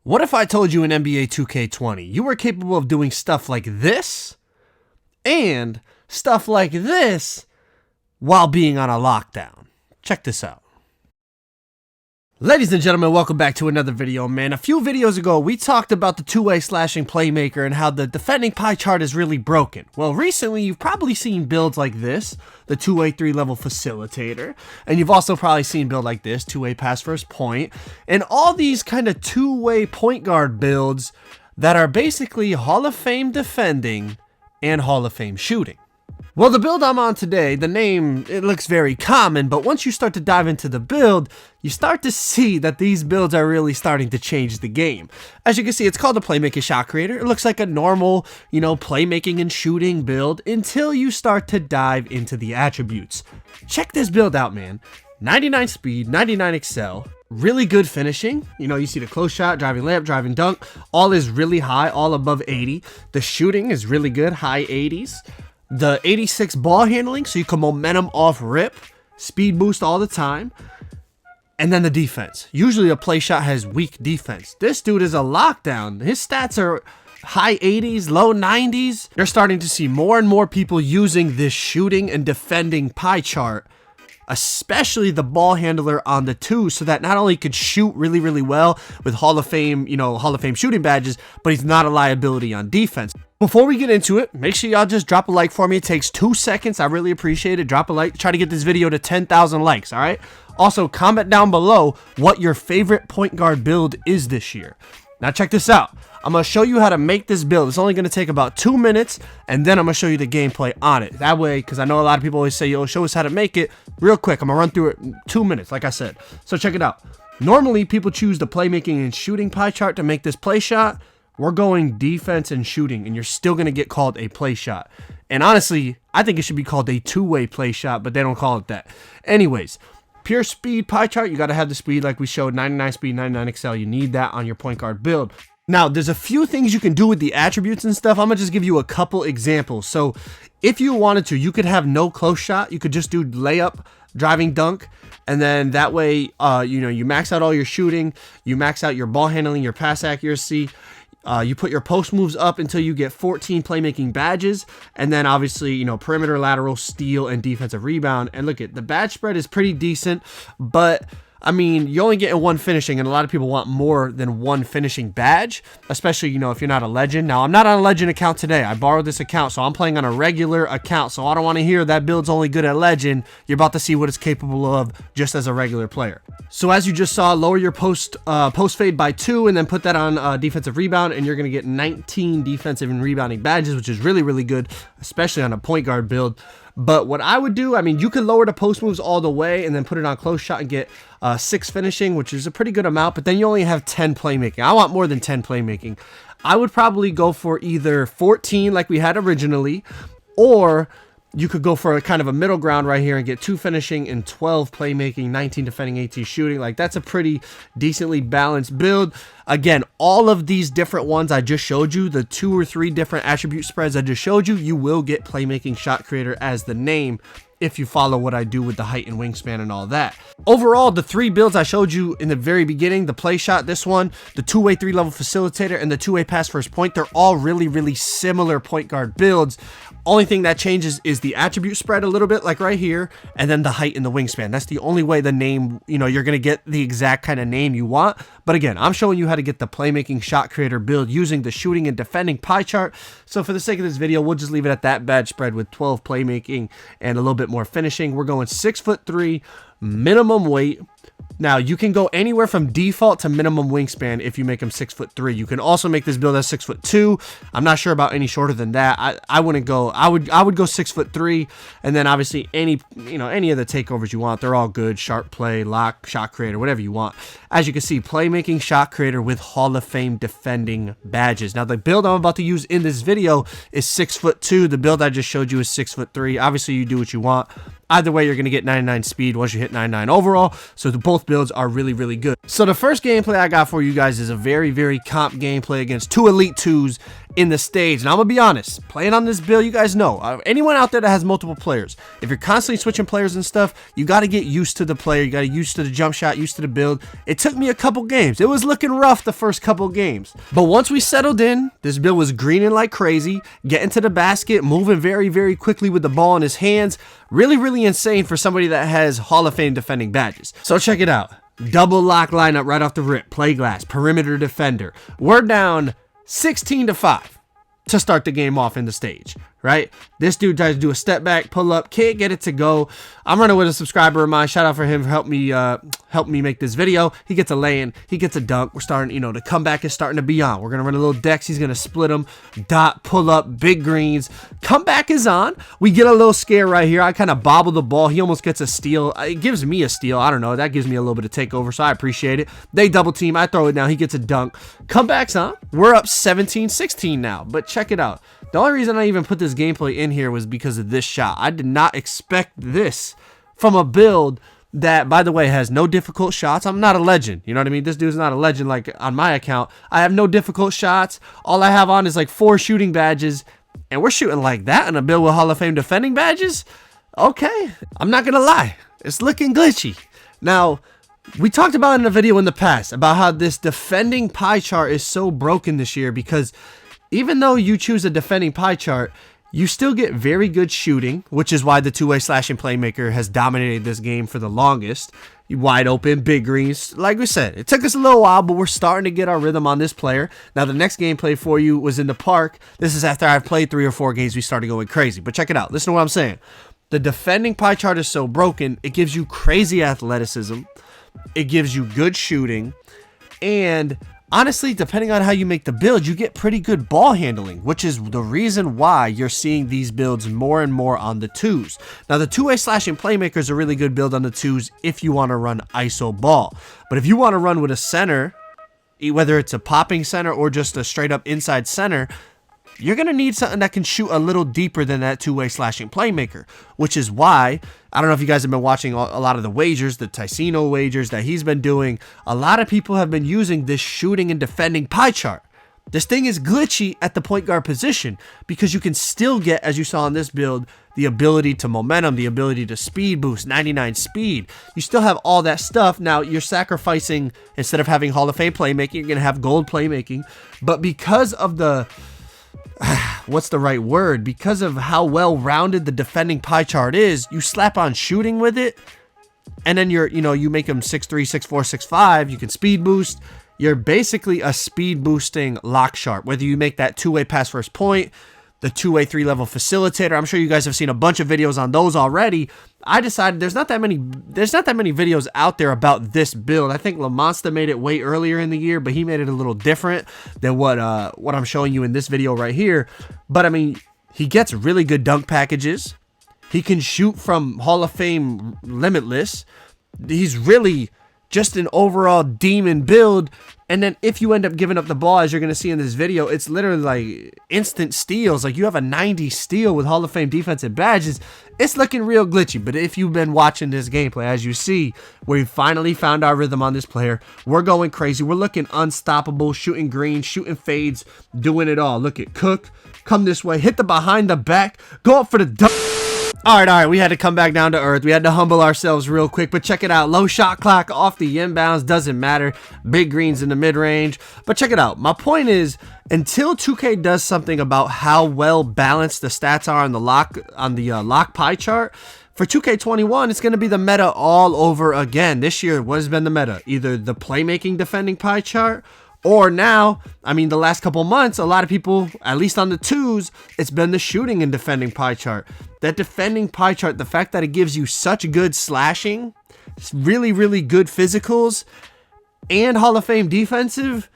What if I told you in NBA 2K20 you were capable of doing stuff like this and stuff like this while being on a lockdown? Check this out. Ladies and gentlemen, welcome back to another video, man. A few videos ago, we talked about the two-way slashing playmaker and how the defending pie chart is really broken. Well, recently, you've probably seen builds like this, the two-way three-level facilitator, and you've also probably seen build like this, two-way pass first point, and all these kind of two-way point guard builds that are basically Hall of Fame defending and Hall of Fame shooting. Well, the build I'm on today, the name, it looks very common, but once you start to dive into the build, you start to see that these builds are really starting to change the game. As you can see, it's called the playmaker shot creator. It looks like a normal, playmaking and shooting build until you start to dive into the attributes. Check this build out, man. 99 speed, 99 excel, really good finishing. You see the close shot, driving layup, driving dunk, all is really high, all above 80. The shooting is really good, high 80s. The 86 ball handling, so you can momentum off rip, speed boost all the time. And then the defense. Usually a play shot has weak defense. This dude is a lockdown. His stats are high 80s, low 90s. You're starting to see more and more people using this shooting and defending pie chart, especially the ball handler on the two, so that not only could shoot really, really well with Hall of Fame, Hall of Fame shooting badges, but he's not a liability on defense. Before we get into it, make sure y'all just drop a like for me. It takes 2 seconds. I really appreciate it. Drop a like. Try to get this video to 10,000 likes, all right? Also, comment down below what your favorite point guard build is this year. Now, check this out. I'm going to show you how to make this build. It's only going to take about 2 minutes, and then I'm going to show you the gameplay on it. That way, because I know a lot of people always say, yo, show us how to make it. Real quick, I'm going to run through it in 2 minutes, like I said. So check it out. Normally, people choose the playmaking and shooting pie chart to make this play shot. We're going defense and shooting, and you're still going to get called a play shot. And honestly, I think it should be called a two-way play shot, but they don't call it that. Anyways, pure speed pie chart, you got to have the speed like we showed, 99 speed, 99 excel. You need that on your point guard build. Now, there's a few things you can do with the attributes and stuff. I'm going to just give you a couple examples. So if you wanted to, you could have no close shot. You could just do layup, driving dunk, and then that way, you max out all your shooting, you max out your ball handling, your pass accuracy. You put your post moves up until you get 14 playmaking badges, and then obviously, perimeter, lateral, steal, and defensive rebound. And look at the badge spread is pretty decent, but I mean, you're only getting one finishing, and a lot of people want more than one finishing badge, especially, if you're not a legend. Now, I'm not on a legend account today. I borrowed this account, so I'm playing on a regular account, so I don't want to hear that build's only good at legend. You're about to see what it's capable of just as a regular player. So as you just saw, lower your post fade by 2, and then put that on defensive rebound, and you're going to get 19 defensive and rebounding badges, which is really, really good, especially on a point guard build. But what I would do, you could lower the post moves all the way and then put it on close shot and get 6 finishing, which is a pretty good amount, but then you only have 10 playmaking. I want more than 10 playmaking. I would probably go for either 14 like we had originally, or you could go for a kind of a middle ground right here and get 2 finishing and 12 playmaking, 19 defending, 18 shooting. Like, that's a pretty decently balanced build. Again, all of these different ones I just showed you, the 2 or 3 different attribute spreads I just showed you, you will get playmaking shot creator as the name if you follow what I do with the height and wingspan and all that. Overall, the 3 builds I showed you in the very beginning, the play shot, this one, the two-way 3-level facilitator, and the two-way pass first point, they're all really, really similar point guard builds. Only thing that changes is the attribute spread a little bit, like right here, and then the height and the wingspan. That's the only way the name, you're going to get the exact kind of name you want. But again, I'm showing you how to get the playmaking shot creator build using the shooting and defending pie chart. So for the sake of this video, we'll just leave it at that badge spread with 12 playmaking and a little bit more finishing. We're going 6'3", minimum weight. Now, you can go anywhere from default to minimum wingspan if you make them 6'3". You can also make this build as 6'2". I'm not sure about any shorter than that. I wouldn't go. I would go 6'3", and then obviously any of the takeovers you want, they're all good. Sharp play, lock, shot creator, whatever you want. As you can see, playmaking shot creator with Hall of Fame defending badges. Now, the build I'm about to use in this video is 6'2". The build I just showed you is 6'3". Obviously, you do what you want. Either way, you're going to get 99 speed once you hit 99 overall. So both builds are really, really good. So the first gameplay I got for you guys is a very, very comp gameplay against 2 Elite 2s in the stage. Now, I'm going to be honest. Playing on this build, you guys know. Anyone out there that has multiple players, if you're constantly switching players and stuff, you got to get used to the player. You got to get used to the jump shot, used to the build. It took me a couple games. It was looking rough the first couple games. But once we settled in, this build was greening like crazy, getting to the basket, moving very, very quickly with the ball in his hands. Really, really insane for somebody that has Hall of Fame defending badges. So check it out. Double lock lineup right off the rip. Play glass, perimeter defender. We're down 16-5 to start the game off in the stage, right? This dude tries to do a step back, pull up, can't get it to go. I'm running with a subscriber of mine. Shout out for him for help me make this video. He gets a lay-in, he gets a dunk. We're starting, the comeback is starting to be on. We're gonna run a little decks. He's gonna split them, dot, pull up, big greens. Comeback is on. We get a little scare right here. I kind of bobble the ball. He almost gets a steal. It gives me a steal. I don't know. That gives me a little bit of takeover, so I appreciate it. They double team. I throw it down. He gets a dunk. Comeback's on. We're up 17-16 now. But check it out. The only reason I even put this gameplay in here was because of this shot. I did not expect this from a build that, by the way, has no difficult shots. I'm not a legend. You know what I mean? This dude's not a legend like on my account. I have no difficult shots. All I have on is like 4 shooting badges. And we're shooting like that in a build with Hall of Fame defending badges? Okay. I'm not going to lie. It's looking glitchy. Now, we talked about in a video in the past about how this defending pie chart is so broken this year because even though you choose a defending pie chart, you still get very good shooting, which is why the two-way slashing playmaker has dominated this game for the longest. Wide open, big greens. Like we said, it took us a little while, but we're starting to get our rhythm on this player. Now, the next gameplay for you was in the park. This is after I've played 3 or 4 games. We started going crazy. But check it out. Listen to what I'm saying. The defending pie chart is so broken, it gives you crazy athleticism. It gives you good shooting. And honestly, depending on how you make the build, you get pretty good ball handling, which is the reason why you're seeing these builds more and more on the 2s. Now, the two-way slashing playmaker is a really good build on the 2s if you want to run ISO ball. But if you want to run with a center, whether it's a popping center or just a straight up inside center, you're going to need something that can shoot a little deeper than that two-way slashing playmaker, which is why, I don't know if you guys have been watching a lot of the wagers, the Ticino wagers that he's been doing. A lot of people have been using this shooting and defending pie chart. This thing is glitchy at the point guard position because you can still get, as you saw in this build, the ability to momentum, the ability to speed boost, 99 speed. You still have all that stuff. Now, you're sacrificing, instead of having Hall of Fame playmaking, you're going to have gold playmaking. But because of the what's the right word? Because of how well-rounded the defending pie chart is, you slap on shooting with it, and then you make them 6'3", 6'4", 6'5". You can speed boost. You're basically a speed boosting lock sharp. Whether you make that two-way pass first point, the two-way 3-level facilitator. I'm sure you guys have seen a bunch of videos on those already. I decided there's not that many videos out there about this build. I think LaMonsta made it way earlier in the year, but he made it a little different than what I'm showing you in this video right here. But I mean, he gets really good dunk packages. He can shoot from Hall of Fame limitless. He's really just an overall demon build. And then if you end up giving up the ball, as you're going to see in this video, it's literally like instant steals. Like you have a 90 steal with Hall of Fame defensive badges. It's looking real glitchy. But if you've been watching this gameplay, as you see, we finally found our rhythm on this player. We're going crazy. We're looking unstoppable, shooting green, shooting fades, doing it all. Look at Cook. Come this way. Hit the behind the back. Go up for the dunk. All right, we had to come back down to earth. We had to humble ourselves real quick, but check it out. Low shot clock off the inbounds, doesn't matter. Big greens in the mid-range, but check it out. My point is, until 2K does something about how well balanced the stats are on the lock pie chart, for 2K21, it's going to be the meta all over again. This year, what has been the meta? Either the playmaking defending pie chart, or now, I mean, the last couple months, a lot of people, at least on the 2s, it's been the shooting and defending pie chart. That defending pie chart, the fact that it gives you such good slashing, really, really good physicals, and Hall of Fame defensive,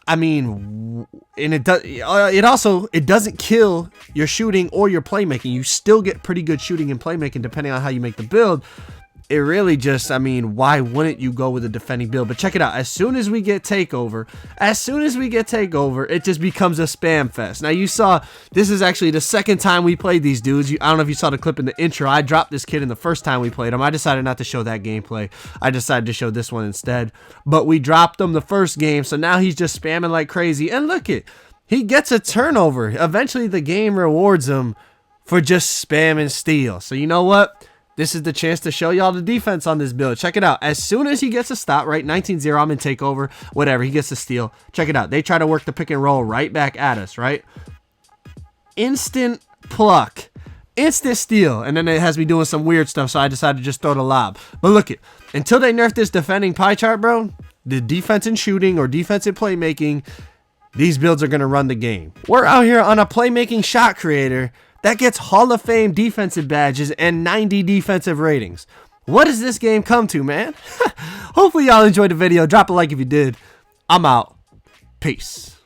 I mean, and it doesn't kill your shooting or your playmaking. You still get pretty good shooting and playmaking depending on how you make the build. it really just, I mean, why wouldn't you go with a defending build? But check it out. As soon as we get takeover, it just becomes a spam fest. Now, you saw, this is actually the second time we played these dudes. I don't know if you saw the clip in the intro. I dropped this kid in the first time we played him. I decided not to show that gameplay. I decided to show this one instead. But we dropped him the first game, so now he's just spamming like crazy. And look it, he gets a turnover. Eventually, the game rewards him for just spamming steal. So you know what? This is the chance to show y'all the defense on this build. Check it out. As soon as he gets a stop, right, 19-0, I'm in takeover, whatever, he gets a steal. Check it out. They try to work the pick and roll right back at us, right? Instant pluck. Instant steal. And then it has me doing some weird stuff, so I decided to just throw the lob. But look it. Until they nerf this defending pie chart, bro, the defense and shooting or defensive playmaking, these builds are going to run the game. We're out here on a playmaking shot creator that gets Hall of Fame defensive badges and 90 defensive ratings. What does this game come to, man? Hopefully y'all enjoyed the video. Drop a like if you did. I'm out. Peace.